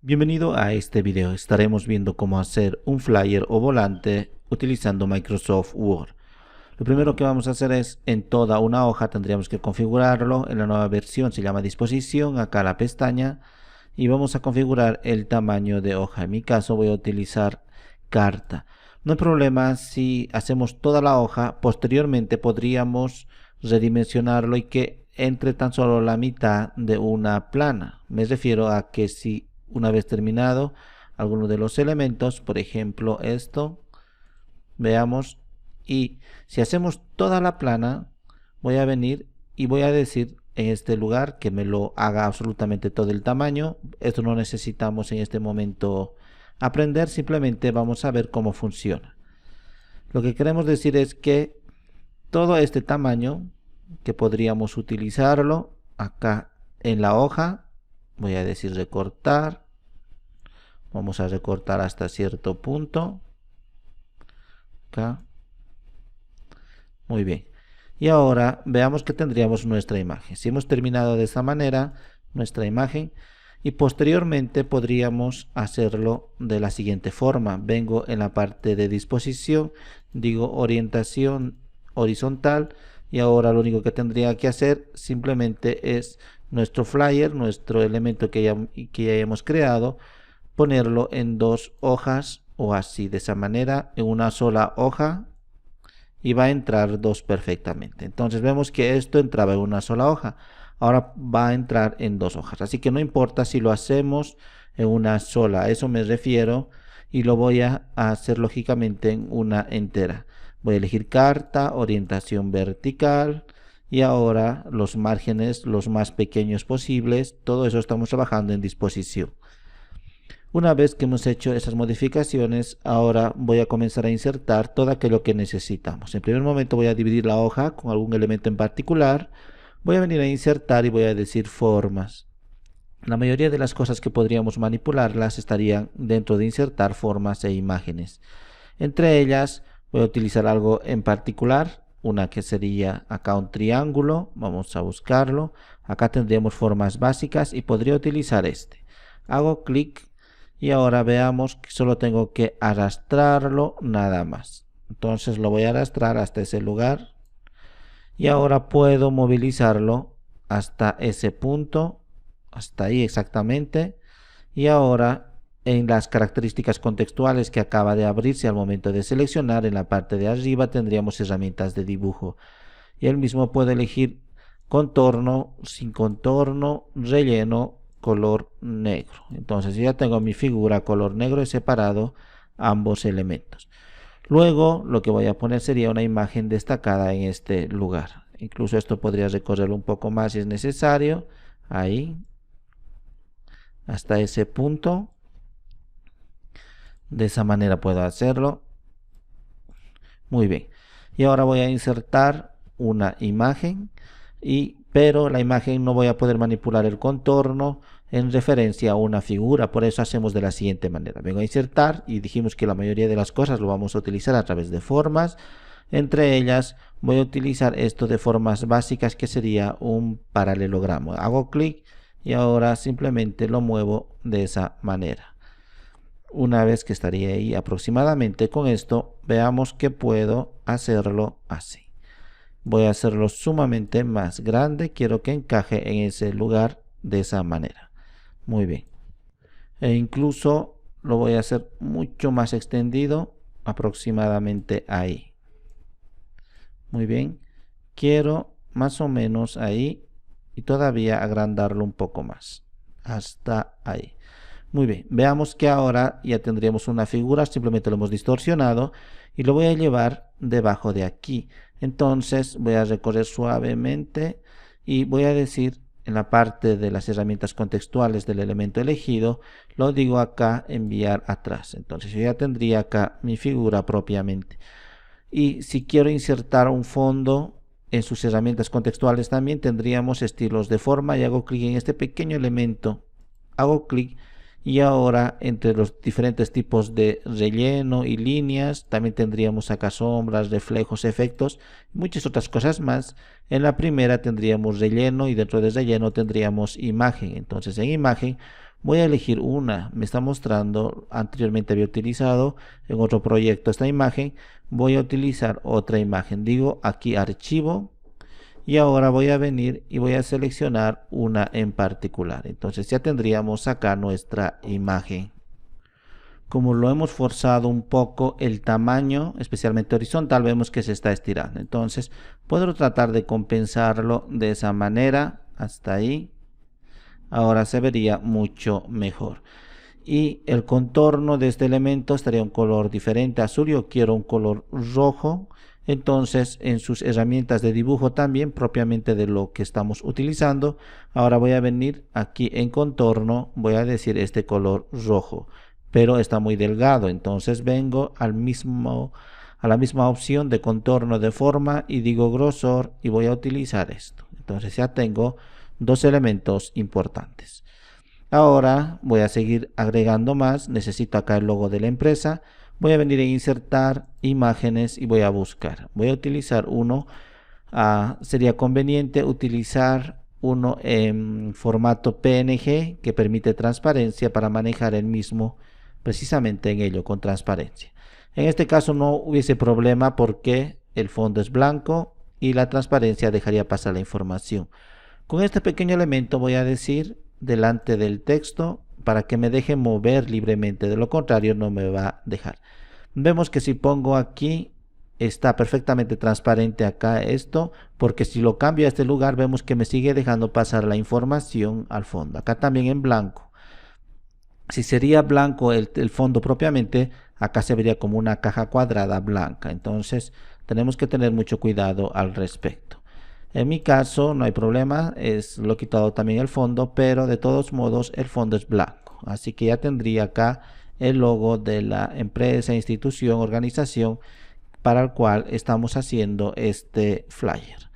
Bienvenido a este video. Estaremos viendo cómo hacer un flyer o volante utilizando Microsoft Word. Lo primero que vamos a hacer es, en toda una hoja tendríamos que configurarlo. En la nueva versión se llama disposición, acá la pestaña, y vamos a configurar el tamaño de hoja. En mi caso voy a utilizar carta. No hay problema si hacemos toda la hoja. Posteriormente podríamos redimensionarlo y que entre tan solo la mitad de una plana. Me refiero a que si una vez terminado alguno de los elementos, por ejemplo esto, veamos, y si hacemos toda la plana, voy a venir y voy a decir en este lugar que me lo haga absolutamente todo el tamaño. Esto no necesitamos en este momento aprender, simplemente vamos a ver cómo funciona. Lo que queremos decir es que todo este tamaño, que podríamos utilizarlo acá en la hoja, voy a decir recortar, vamos a recortar hasta cierto punto, acá, muy bien. Y ahora veamos que tendríamos nuestra imagen. Si hemos terminado de esta manera nuestra imagen, y posteriormente podríamos hacerlo de la siguiente forma. Vengo en la parte de disposición, digo orientación horizontal, y ahora lo único que tendría que hacer simplemente es nuestro flyer, nuestro elemento que ya hemos creado, ponerlo en dos hojas o así, de esa manera, en una sola hoja, y va a entrar dos perfectamente. Entonces vemos que esto entraba en una sola hoja, ahora va a entrar en dos hojas, así que no importa si lo hacemos en una sola, a eso me refiero, y lo voy a hacer lógicamente en una entera. Voy a elegir carta, orientación vertical, y ahora los márgenes los más pequeños posibles. Todo eso estamos trabajando en disposición. Una vez que hemos hecho esas modificaciones, ahora voy a comenzar a insertar todo aquello que necesitamos. En primer momento voy a dividir la hoja con algún elemento en particular. Voy a venir a insertar y voy a decir formas. La mayoría de las cosas que podríamos manipularlas estarían dentro de insertar formas e imágenes. Entre ellas voy a utilizar algo en particular, una que sería acá un triángulo. Vamos a buscarlo. Acá tendríamos formas básicas y podría utilizar este. Hago clic y ahora veamos que solo tengo que arrastrarlo nada más. Entonces lo voy a arrastrar hasta ese lugar y ahora puedo movilizarlo hasta ese punto, hasta ahí exactamente. Y ahora en las características contextuales que acaba de abrirse al momento de seleccionar, en la parte de arriba tendríamos herramientas de dibujo y él mismo puede elegir contorno, sin contorno, relleno, color negro. Entonces yo ya tengo mi figura color negro, he separado ambos elementos. Luego lo que voy a poner sería una imagen destacada en este lugar. Incluso esto podría recorrerlo un poco más si es necesario, ahí hasta ese punto. De esa manera puedo hacerlo. Muy bien. Y ahora voy a insertar una imagen, pero la imagen no voy a poder manipular el contorno en referencia a una figura. Por eso hacemos de la siguiente manera. Vengo a insertar y dijimos que la mayoría de las cosas lo vamos a utilizar a través de formas. Entre ellas voy a utilizar esto de formas básicas, que sería un paralelogramo. Hago clic y ahora simplemente lo muevo de esa manera. Una vez que estaría ahí aproximadamente con esto, veamos que puedo hacerlo así. Voy a hacerlo sumamente más grande, quiero que encaje en ese lugar de esa manera. Muy bien. E incluso lo voy a hacer mucho más extendido, aproximadamente ahí. Muy bien. Quiero más o menos ahí y todavía agrandarlo un poco más. Hasta ahí. Muy bien, veamos que ahora ya tendríamos una figura, simplemente lo hemos distorsionado y lo voy a llevar debajo de aquí. Entonces voy a recorrer suavemente y voy a decir en la parte de las herramientas contextuales del elemento elegido, lo digo acá, enviar atrás. Entonces yo ya tendría acá mi figura propiamente. Y si quiero insertar un fondo en sus herramientas contextuales, también tendríamos estilos de forma y hago clic en este pequeño elemento, hago clic. Y ahora entre los diferentes tipos de relleno y líneas también tendríamos acá sombras, reflejos, efectos, muchas otras cosas más. En la primera tendríamos relleno y dentro de relleno tendríamos imagen. Entonces en imagen Voy a elegir una, me está mostrando, anteriormente había utilizado en otro proyecto esta imagen, voy a utilizar otra imagen, digo aquí archivo, y ahora voy a venir y voy a seleccionar una en particular. Entonces ya tendríamos acá nuestra imagen. Como lo hemos forzado un poco el tamaño, especialmente horizontal, vemos que se está estirando. Entonces puedo tratar de compensarlo de esa manera, hasta ahí. Ahora se vería mucho mejor. Y el contorno de este elemento estaría un color diferente, azul. Yo quiero un color rojo. Entonces en sus herramientas de dibujo también, propiamente de lo que estamos utilizando, ahora voy a venir aquí en contorno, voy a decir este color rojo, pero está muy delgado. Entonces vengo a la misma opción de contorno de forma y digo grosor y voy a utilizar esto. Entonces ya tengo dos elementos importantes. Ahora voy a seguir agregando más. Necesito acá el logo de la empresa. Voy a venir a insertar imágenes y voy a buscar. Voy a utilizar uno. Sería conveniente utilizar uno en formato PNG que permite transparencia para manejar el mismo precisamente en ello con transparencia. En este caso no hubiese problema porque el fondo es blanco y la transparencia dejaría pasar la información. Con este pequeño elemento voy a decir delante del texto para que me deje mover libremente, de lo contrario no me va a dejar. Vemos que si pongo aquí está perfectamente transparente acá esto, porque si lo cambio a este lugar vemos que me sigue dejando pasar la información al fondo. Acá también en blanco. Si sería blanco el fondo propiamente, acá se vería como una caja cuadrada blanca. Entonces tenemos que tener mucho cuidado al respecto. En mi caso no hay problema, lo he quitado también el fondo, pero de todos modos el fondo es blanco. Así que ya tendría acá el logo de la empresa, institución, organización para el cual estamos haciendo este flyer.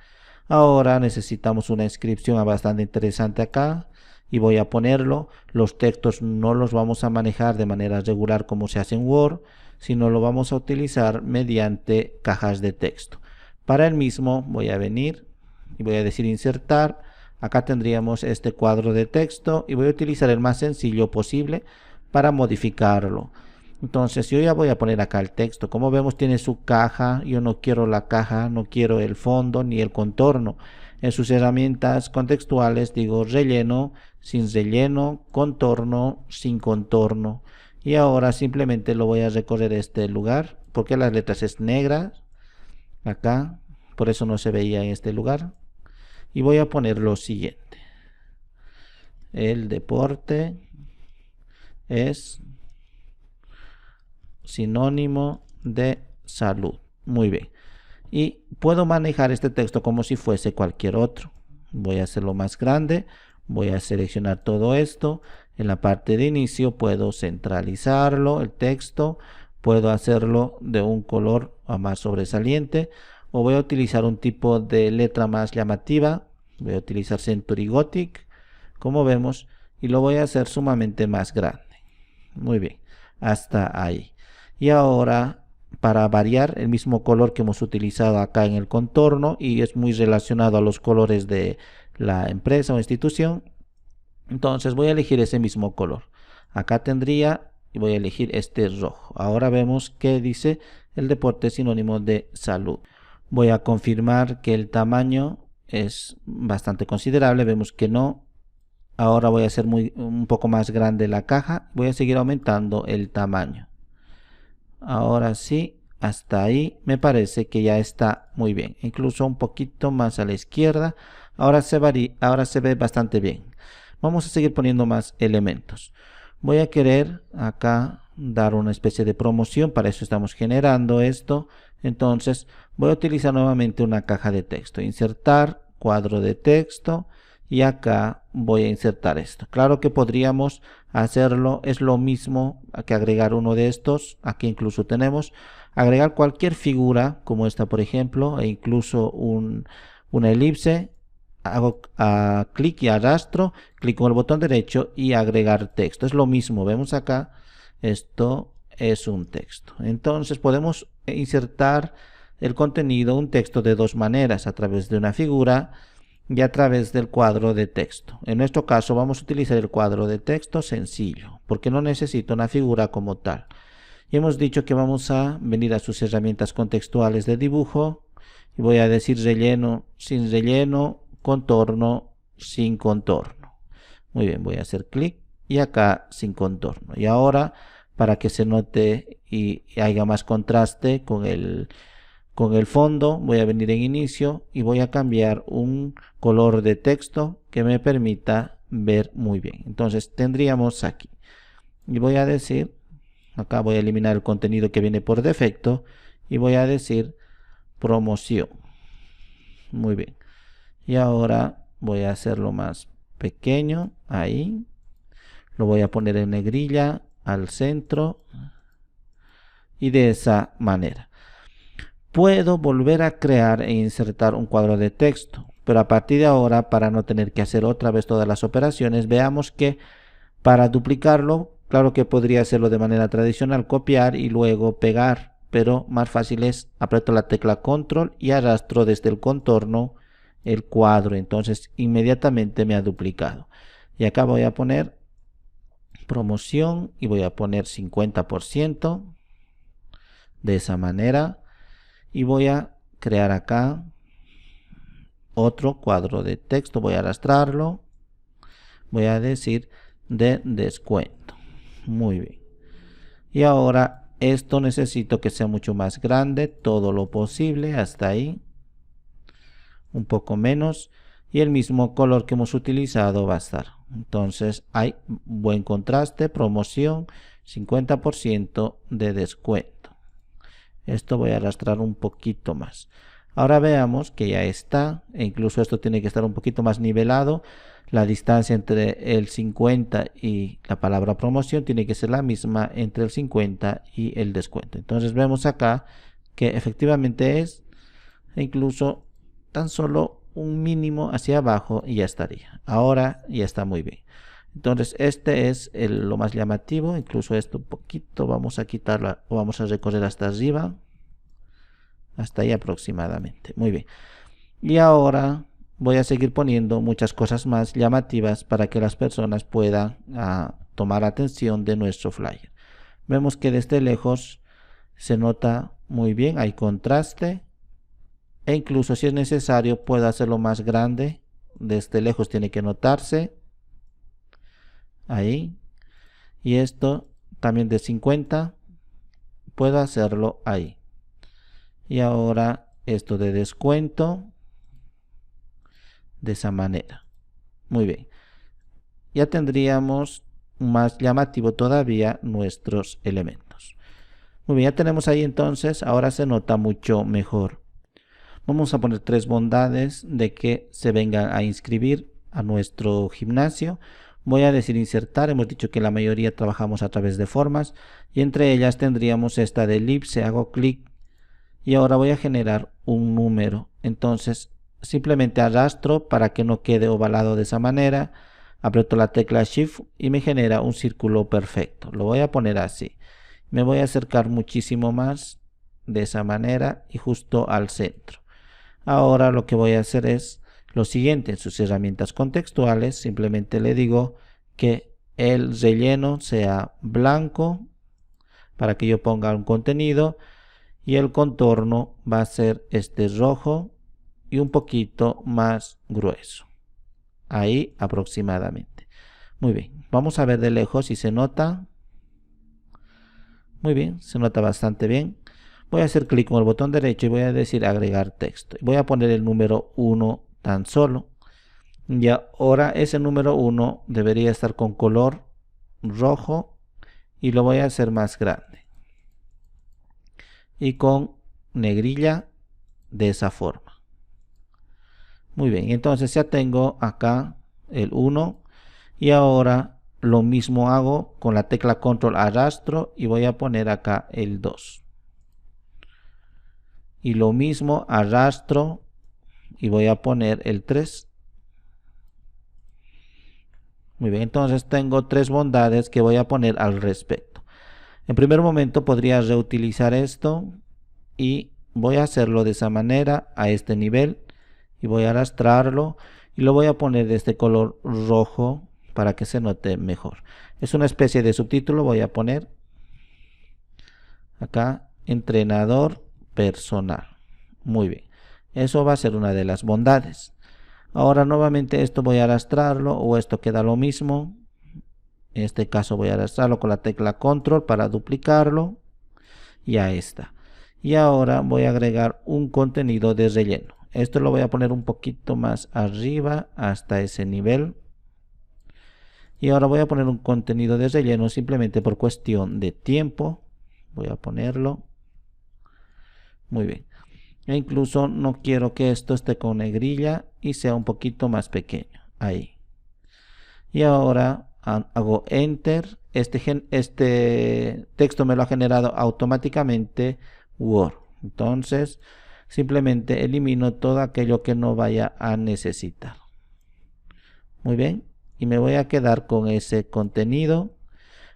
Ahora necesitamos una inscripción bastante interesante acá y voy a ponerlo. Los textos no los vamos a manejar de manera regular como se hace en Word, sino lo vamos a utilizar mediante cajas de texto. Para el mismo voy a venir y voy a decir insertar. Acá tendríamos este cuadro de texto y voy a utilizar el más sencillo posible para modificarlo. Entonces yo ya voy a poner acá el texto. Como vemos tiene su caja. Yo no quiero la caja, no quiero el fondo ni el contorno. En sus herramientas contextuales digo relleno, sin relleno, contorno, sin contorno. Y ahora simplemente lo voy a recorrer este lugar porque las letras es negras acá, por eso no se veía en este lugar. Y voy a poner lo siguiente: el deporte es sinónimo de salud. Muy bien. Y puedo manejar este texto como si fuese cualquier otro. Voy a hacerlo más grande. Voy a seleccionar todo esto. En la parte de inicio puedo centralizarlo, el texto. Puedo hacerlo de un color más sobresaliente. O voy a utilizar un tipo de letra más llamativa. Voy a utilizar Century Gothic, como vemos, y lo voy a hacer sumamente más grande. Muy bien, hasta ahí. Y ahora, para variar, el mismo color que hemos utilizado acá en el contorno, y es muy relacionado a los colores de la empresa o institución, entonces voy a elegir ese mismo color. Acá tendría, y voy a elegir este rojo. Ahora vemos que dice el deporte es sinónimo de salud. Voy a confirmar que el tamaño es bastante considerable. Vemos que no. Ahora voy a hacer un poco más grande la caja. Voy a seguir aumentando el tamaño. Ahora sí, hasta ahí me parece que ya está muy bien. Incluso un poquito más a la izquierda. Ahora se ve bastante bien. Vamos a seguir poniendo más elementos. Voy a querer acá dar una especie de promoción. Para eso estamos generando esto. Entonces voy a utilizar nuevamente una caja de texto. Insertar, cuadro de texto. Y acá voy a insertar esto. Claro que podríamos hacerlo, es lo mismo que agregar uno de estos. Aquí incluso tenemos agregar cualquier figura como esta, por ejemplo, e incluso una elipse. Hago clic y arrastro, clic con el botón derecho y agregar texto. Es lo mismo, vemos acá, esto es un texto. Entonces podemos insertar el contenido, un texto, de dos maneras: a través de una figura y a través del cuadro de texto. En nuestro caso vamos a utilizar el cuadro de texto sencillo, porque no necesito una figura como tal. Y hemos dicho que vamos a venir a sus herramientas contextuales de dibujo y voy a decir relleno, sin relleno, contorno, sin contorno. Muy bien, voy a hacer clic y acá sin contorno. Y ahora, para que se note y haya más contraste con el fondo, voy a venir en inicio y voy a cambiar un color de texto que me permita ver muy bien. Entonces tendríamos aquí, y voy a decir, acá voy a eliminar el contenido que viene por defecto y voy a decir promoción. Muy bien. Y ahora voy a hacerlo más pequeño, ahí. Lo voy a poner en negrilla al centro y de esa manera. Puedo volver a crear e insertar un cuadro de texto, pero a partir de ahora, para no tener que hacer otra vez todas las operaciones, veamos que para duplicarlo, claro que podría hacerlo de manera tradicional, copiar y luego pegar, pero más fácil es aprieto la tecla control y arrastro desde el contorno el cuadro, entonces inmediatamente me ha duplicado. Y acá voy a poner promoción y voy a poner 50% de esa manera. Y voy a crear acá otro cuadro de texto, voy a arrastrarlo, voy a decir de descuento. Muy bien. Y ahora esto necesito que sea mucho más grande, todo lo posible, hasta ahí. Un poco menos. Y el mismo color que hemos utilizado va a estar. Entonces hay buen contraste, promoción, 50% de descuento. Esto voy a arrastrar un poquito más. Ahora veamos que ya está, e incluso esto tiene que estar un poquito más nivelado. La distancia entre el 50 y la palabra promoción tiene que ser la misma entre el 50 y el descuento. Entonces vemos acá que efectivamente es, e incluso tan solo un mínimo hacia abajo y ya estaría. Ahora ya está muy bien. Entonces este es lo más llamativo, incluso esto un poquito vamos a quitarla o vamos a recorrer hasta arriba, hasta ahí aproximadamente. Muy bien. Y ahora voy a seguir poniendo muchas cosas más llamativas para que las personas puedan tomar atención de nuestro flyer. Vemos que desde lejos se nota muy bien, hay contraste e incluso si es necesario puedo hacerlo más grande. Desde lejos tiene que notarse. Ahí, y esto también de 50 puedo hacerlo ahí. Y ahora esto de descuento de esa manera. Muy bien, ya tendríamos más llamativo todavía nuestros elementos. Muy bien, ya tenemos ahí entonces, ahora se nota mucho mejor. Vamos a poner 3 bondades de que se vengan a inscribir a nuestro gimnasio. Voy a decir insertar, hemos dicho que la mayoría trabajamos a través de formas y entre ellas tendríamos esta de elipse, hago clic y ahora voy a generar un número. Entonces simplemente arrastro para que no quede ovalado de esa manera, aprieto la tecla Shift y me genera un círculo perfecto. Lo voy a poner así, me voy a acercar muchísimo más de esa manera y justo al centro. Ahora lo que voy a hacer es lo siguiente, en sus herramientas contextuales simplemente le digo que el relleno sea blanco para que yo ponga un contenido y el contorno va a ser este rojo y un poquito más grueso, ahí aproximadamente. Muy bien, vamos a ver de lejos si se nota. Muy bien, se nota bastante bien. Voy a hacer clic con el botón derecho y voy a decir agregar texto. Voy a poner el número 1 tan solo. Y ahora ese número 1 debería estar con color rojo y lo voy a hacer más grande. Y con negrilla de esa forma. Muy bien, entonces ya tengo acá el 1 y ahora lo mismo hago con la tecla control, arrastro y voy a poner acá el 2. Y lo mismo arrastro y voy a poner el 3. Muy bien, entonces tengo 3 bondades que voy a poner al respecto. En primer momento podría reutilizar esto y voy a hacerlo de esa manera a este nivel y voy a arrastrarlo y lo voy a poner de este color rojo para que se note mejor. Es una especie de subtítulo. Voy a poner acá entrenador personal. Muy bien, eso va a ser una de las bondades. Ahora nuevamente esto voy a arrastrarlo, o esto queda lo mismo. En este caso voy a arrastrarlo con la tecla control para duplicarlo. Ya está. Y ahora voy a agregar un contenido de relleno. Esto lo voy a poner un poquito más arriba hasta ese nivel. Y ahora voy a poner un contenido de relleno simplemente por cuestión de tiempo. Voy a ponerlo. Muy bien. E incluso no quiero que esto esté con negrilla y sea un poquito más pequeño. Ahí. Y ahora hago enter. Este texto me lo ha generado automáticamente Word. Entonces simplemente elimino todo aquello que no vaya a necesitar. Muy bien. Y me voy a quedar con ese contenido.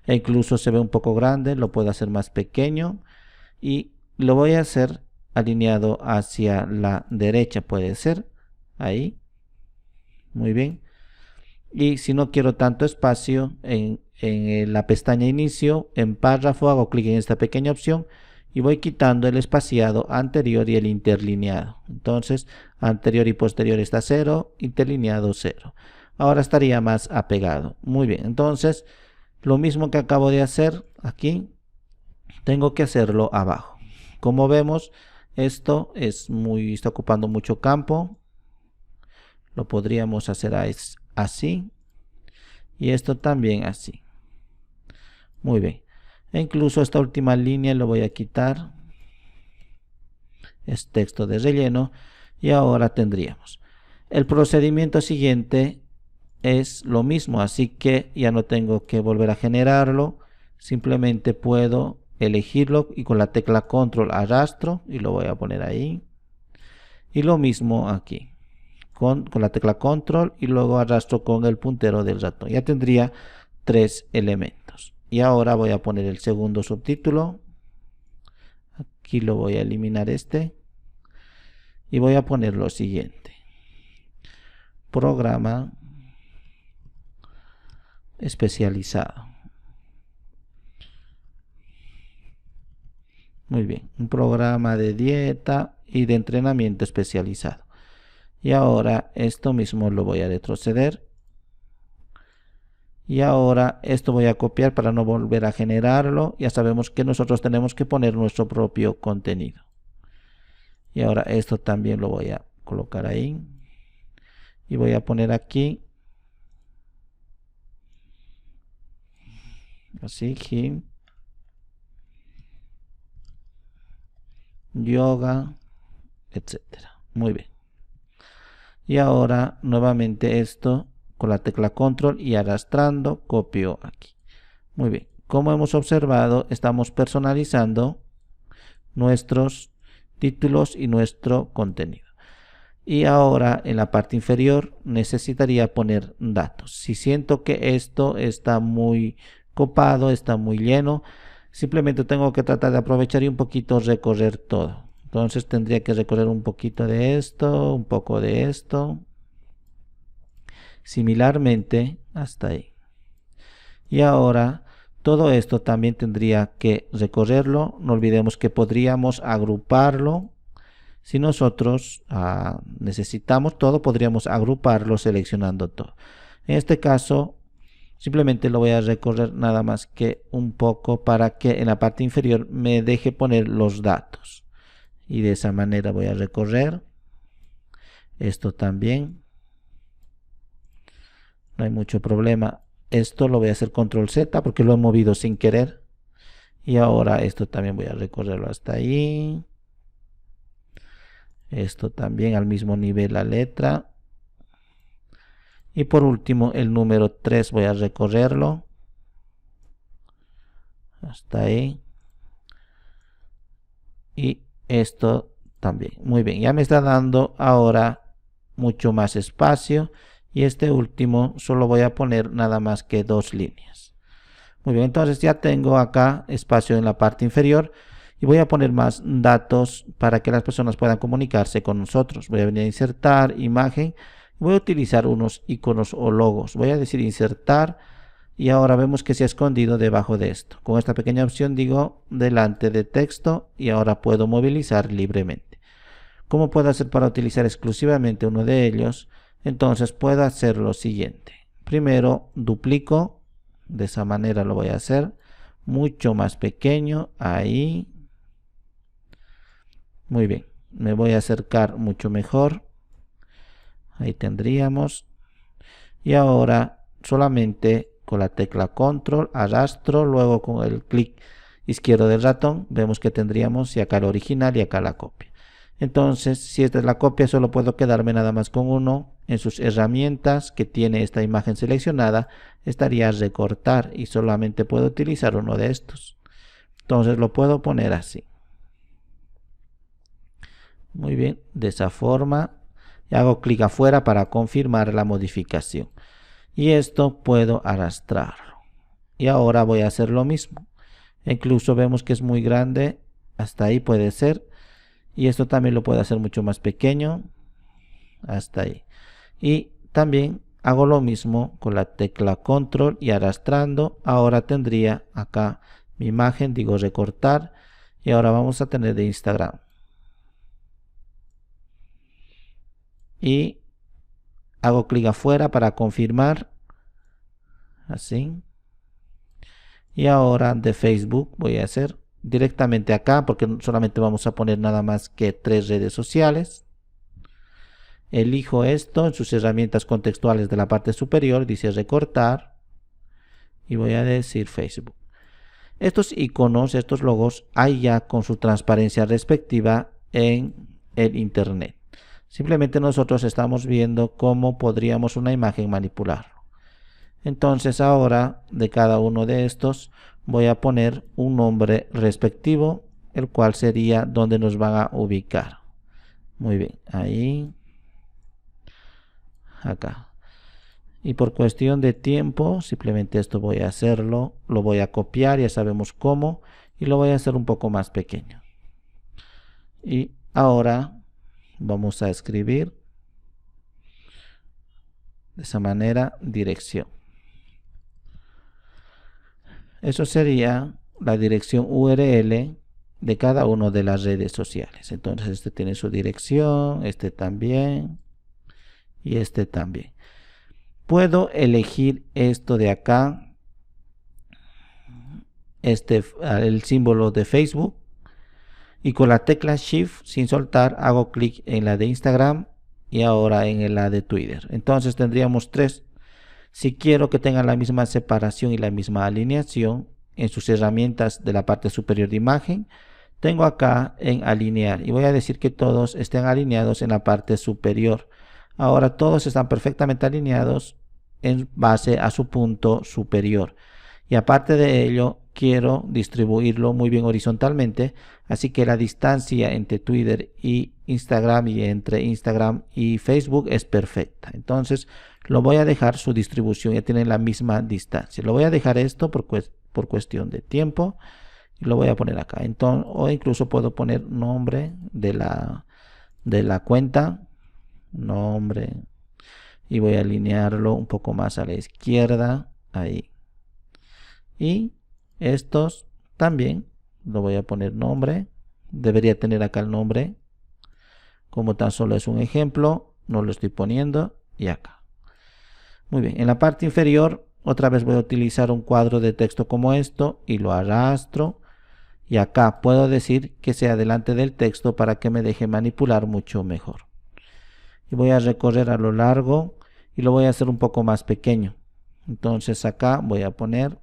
E incluso se ve un poco grande. Lo puedo hacer más pequeño. Y lo voy a hacer alineado hacia la derecha. Puede ser. Ahí. Muy bien. Y si no quiero tanto espacio, en la pestaña inicio, en párrafo, hago clic en esta pequeña opción y voy quitando el espaciado anterior y el interlineado. Entonces anterior y posterior está 0, interlineado 0. Ahora estaría más apegado. Muy bien, entonces lo mismo que acabo de hacer aquí, tengo que hacerlo abajo. Como vemos, esto está ocupando mucho campo. Lo podríamos hacer así, y esto también así. Muy bien. E incluso esta última línea lo voy a quitar. Es texto de relleno. Y ahora tendríamos. El procedimiento siguiente es lo mismo, así que ya no tengo que volver a generarlo. Simplemente puedo elegirlo y con la tecla control arrastro y lo voy a poner ahí. Y lo mismo aquí. Con la tecla control y luego arrastro con el puntero del ratón. Ya tendría 3 elementos. Y ahora voy a poner el segundo subtítulo. Aquí lo voy a eliminar y voy a poner lo siguiente: programa especializado. Muy bien, un programa de dieta y de entrenamiento especializado. Y ahora esto mismo lo voy a retroceder. Y ahora esto voy a copiar para no volver a generarlo. Ya sabemos que nosotros tenemos que poner nuestro propio contenido. Y ahora esto también lo voy a colocar ahí. Y voy a poner aquí. Así, gym, yoga, etcétera. Muy bien. Y ahora nuevamente esto con la tecla control y arrastrando copio aquí. Muy bien, como hemos observado, estamos personalizando nuestros títulos y nuestro contenido. Y ahora en la parte inferior necesitaría poner datos. Si siento que esto está muy copado, está muy lleno, simplemente tengo que tratar de aprovechar y un poquito recorrer todo. Entonces tendría que recorrer un poquito de esto, un poco de esto. Similarmente hasta ahí. Y ahora todo esto también tendría que recorrerlo. No olvidemos que podríamos agruparlo. Si nosotros necesitamos todo, podríamos agruparlo seleccionando todo. En este caso, simplemente lo voy a recorrer nada más que un poco para que en la parte inferior me deje poner los datos. Y de esa manera voy a recorrer esto también. No hay mucho problema. Esto lo voy a hacer control Z porque lo he movido sin querer. Y ahora esto también voy a recorrerlo hasta ahí. Esto también al mismo nivel la letra. Y por último el número 3 voy a recorrerlo hasta ahí. Y esto también. Muy bien, ya me está dando ahora mucho más espacio. Y este último solo voy a poner nada más que 2 líneas. Muy bien, entonces ya tengo acá espacio en la parte inferior. Y voy a poner más datos para que las personas puedan comunicarse con nosotros. Voy a venir a insertar imagen. Voy a utilizar unos iconos o logos. Voy a decir insertar y ahora vemos que se ha escondido debajo de esto. Con esta pequeña opción digo delante de texto y ahora puedo movilizar libremente. ¿Cómo puedo hacer para utilizar exclusivamente uno de ellos? Entonces puedo hacer lo siguiente. Primero duplico, de esa manera lo voy a hacer mucho más pequeño, ahí. Muy bien, me voy a acercar mucho mejor. Ahí tendríamos. Y ahora solamente con la tecla control arrastro, luego con el clic izquierdo del ratón vemos que tendríamos y acá el original y acá la copia. Entonces, si esta es la copia, solo puedo quedarme nada más con uno. En sus herramientas que tiene esta imagen seleccionada estaría recortar y solamente puedo utilizar uno de estos. Entonces lo puedo poner así. Muy bien, de esa forma. Y hago clic afuera para confirmar la modificación. Y esto puedo arrastrarlo. Y ahora voy a hacer lo mismo. Incluso vemos que es muy grande. Hasta ahí puede ser. Y esto también lo puedo hacer mucho más pequeño. Hasta ahí. Y también hago lo mismo con la tecla control y arrastrando. Ahora tendría acá mi imagen. Digo recortar. Y ahora vamos a tener de Instagram. Y hago clic afuera para confirmar. Así. Y ahora de Facebook voy a hacer directamente acá porque solamente vamos a poner nada más que 3 redes sociales. Elijo esto en sus herramientas contextuales de la parte superior, dice recortar y voy a decir Facebook. Estos iconos, estos logos hay ya con su transparencia respectiva en el internet. Simplemente nosotros estamos viendo cómo podríamos una imagen manipularlo. Entonces ahora de cada uno de estos voy a poner un nombre respectivo, el cual sería donde nos van a ubicar. Muy bien, ahí, acá. Y por cuestión de tiempo, simplemente esto voy a hacerlo, lo voy a copiar, ya sabemos cómo, y lo voy a hacer un poco más pequeño. Y ahora vamos a escribir de esa manera dirección. Eso sería la dirección URL de cada una de las redes sociales. Entonces este tiene su dirección, este también y este también. Puedo elegir esto de acá, el símbolo de Facebook, y con la tecla Shift sin soltar hago clic en la de Instagram y ahora en la de Twitter. Entonces tendríamos 3. Si quiero que tengan la misma separación y la misma alineación en sus herramientas de la parte superior de imagen, tengo acá en alinear y voy a decir que todos estén alineados en la parte superior. Ahora todos están perfectamente alineados en base a su punto superior. Y aparte de ello, quiero distribuirlo muy bien horizontalmente, así que la distancia entre Twitter y Instagram y entre Instagram y Facebook es perfecta. Entonces lo voy a dejar su distribución, ya tienen la misma distancia. Lo voy a dejar esto por cuestión de tiempo y lo voy a poner acá. Entonces, o incluso puedo poner nombre de la cuenta, nombre, y voy a alinearlo un poco más a la izquierda, ahí. Y estos también lo voy a poner nombre, debería tener acá el nombre, como tan solo es un ejemplo, no lo estoy poniendo, y acá. Muy bien, en la parte inferior otra vez voy a utilizar un cuadro de texto como esto y lo arrastro, y acá puedo decir que sea delante del texto para que me deje manipular mucho mejor. Y voy a recorrer a lo largo y lo voy a hacer un poco más pequeño. Entonces acá voy a poner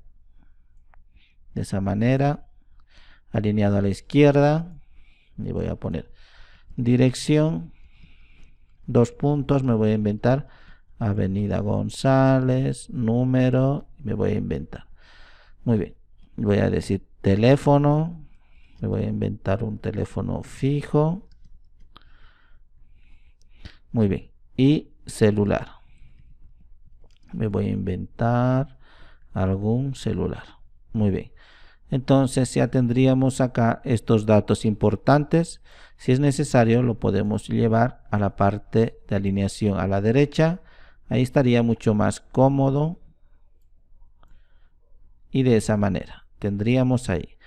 de esa manera, alineado a la izquierda, y voy a poner dirección, 2 puntos, me voy a inventar Avenida González, número, me voy a inventar. Muy bien, voy a decir teléfono, me voy a inventar un teléfono fijo. Muy bien, y celular, me voy a inventar algún celular. Muy bien, Entonces ya tendríamos acá estos datos importantes. Si es necesario, lo podemos llevar a la parte de alineación a la derecha. Ahí estaría mucho más cómodo. Y de esa manera tendríamos ahí.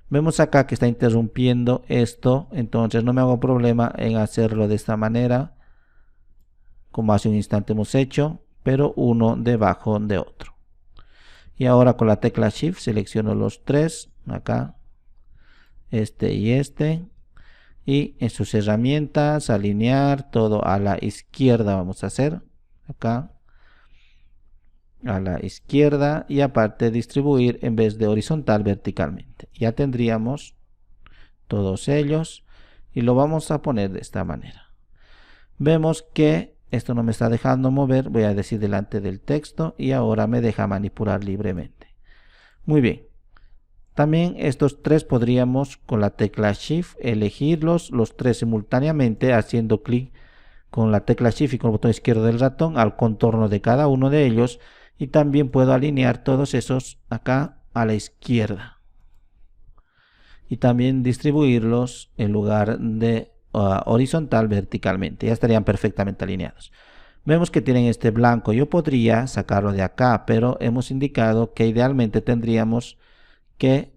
Vemos acá que está interrumpiendo esto, entonces no me hago problema en hacerlo de esta manera, como hace un instante hemos hecho, pero uno debajo de otro. Y ahora con la tecla Shift selecciono los tres, acá, este y este. Y en sus herramientas, alinear todo a la izquierda vamos a hacer, acá, a la izquierda, y aparte distribuir en vez de horizontal, verticalmente. Ya tendríamos todos ellos y lo vamos a poner de esta manera. Vemos que esto no me está dejando mover, voy a decir delante del texto y ahora me deja manipular libremente. Muy bien. También estos tres podríamos con la tecla Shift elegirlos los tres simultáneamente haciendo clic con la tecla Shift y con el botón izquierdo del ratón al contorno de cada uno de ellos, y también puedo alinear todos esos acá a la izquierda y también distribuirlos en lugar de horizontal, verticalmente. Ya estarían perfectamente alineados. Vemos que tienen este blanco. Yo podría sacarlo de acá, pero hemos indicado que idealmente tendríamos que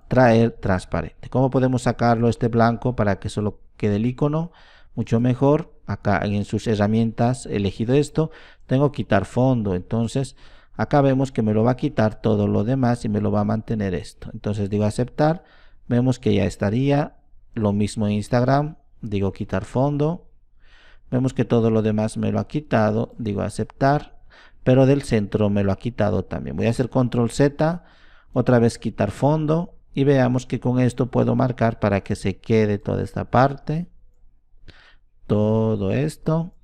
traer transparente. ¿Cómo podemos sacarlo este blanco para que solo quede el icono? Mucho mejor, acá en sus herramientas he elegido esto, tengo quitar fondo, entonces acá vemos que me lo va a quitar todo lo demás y me lo va a mantener esto. Entonces digo aceptar, vemos que ya estaría. Lo mismo en Instagram, digo quitar fondo, vemos que todo lo demás me lo ha quitado, digo aceptar, pero del centro me lo ha quitado también. Voy a hacer control Z, otra vez quitar fondo, y veamos que con esto puedo marcar para que se quede toda esta parte, todo esto.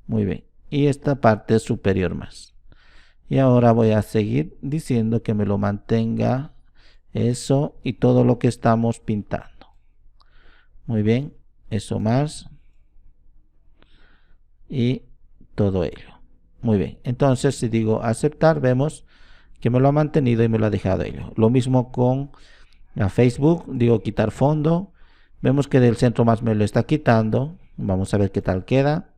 Muy bien, y esta parte superior más. Y ahora voy a seguir diciendo que me lo mantenga eso y todo lo que estamos pintando. Muy bien, eso más y todo ello. Muy bien, entonces si digo aceptar, vemos que me lo ha mantenido y me lo ha dejado ello. Lo mismo con la Facebook, digo quitar fondo, vemos que del centro más me lo está quitando. Vamos a ver qué tal queda.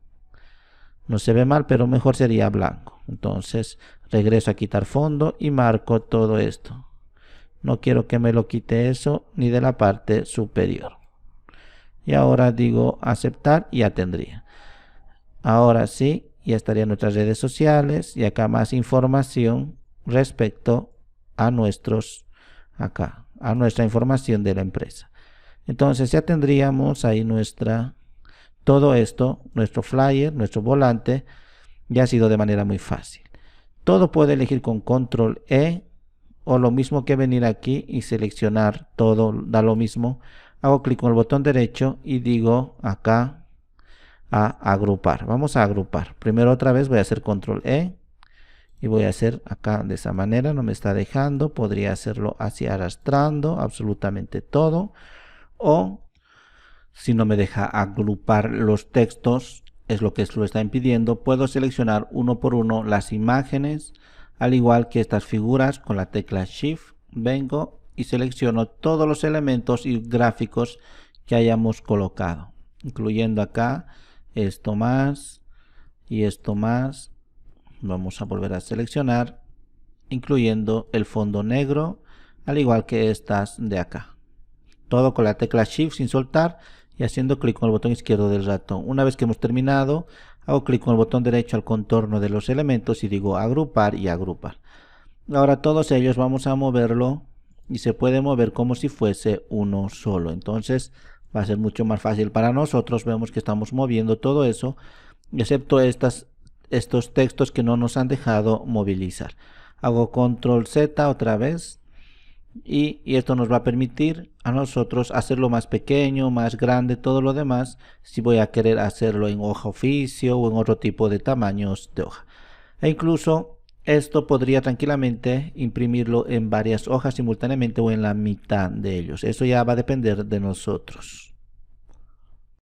No se ve mal, pero mejor sería blanco. Entonces regreso a quitar fondo y marco todo esto. No quiero que me lo quite eso ni de la parte superior. Y ahora digo aceptar y ya tendría. Ahora sí, ya estarían nuestras redes sociales y acá más información respecto a a nuestra información de la empresa. Entonces ya tendríamos ahí todo esto, nuestro flyer, nuestro volante, ya ha sido de manera muy fácil. Todo puede elegir con control E, o lo mismo que venir aquí y seleccionar todo, da lo mismo. Hago clic con el botón derecho y digo acá a agrupar. Vamos a agrupar. Primero otra vez voy a hacer control E y voy a hacer acá de esa manera. No me está dejando. Podría hacerlo así arrastrando absolutamente todo. O si no me deja agrupar los textos, es lo que lo está impidiendo, puedo seleccionar uno por uno las imágenes, al igual que estas figuras. Con la tecla Shift vengo y selecciono todos los elementos y gráficos que hayamos colocado, incluyendo acá esto más y esto más. Vamos a volver a seleccionar, incluyendo el fondo negro, al igual que estas de acá. Todo con la tecla Shift sin soltar y haciendo clic con el botón izquierdo del ratón. Una vez que hemos terminado, hago clic con el botón derecho al contorno de los elementos y digo agrupar y agrupar. Ahora todos ellos vamos a moverlo y se puede mover como si fuese uno solo. Entonces va a ser mucho más fácil para nosotros. Vemos que estamos moviendo todo eso, excepto estos textos que no nos han dejado movilizar. Hago control Z otra vez. Y esto nos va a permitir a nosotros hacerlo más pequeño, más grande, todo lo demás, si voy a querer hacerlo en hoja oficio o en otro tipo de tamaños de hoja. E incluso esto podría tranquilamente imprimirlo en varias hojas simultáneamente o en la mitad de ellos. Eso ya va a depender de nosotros.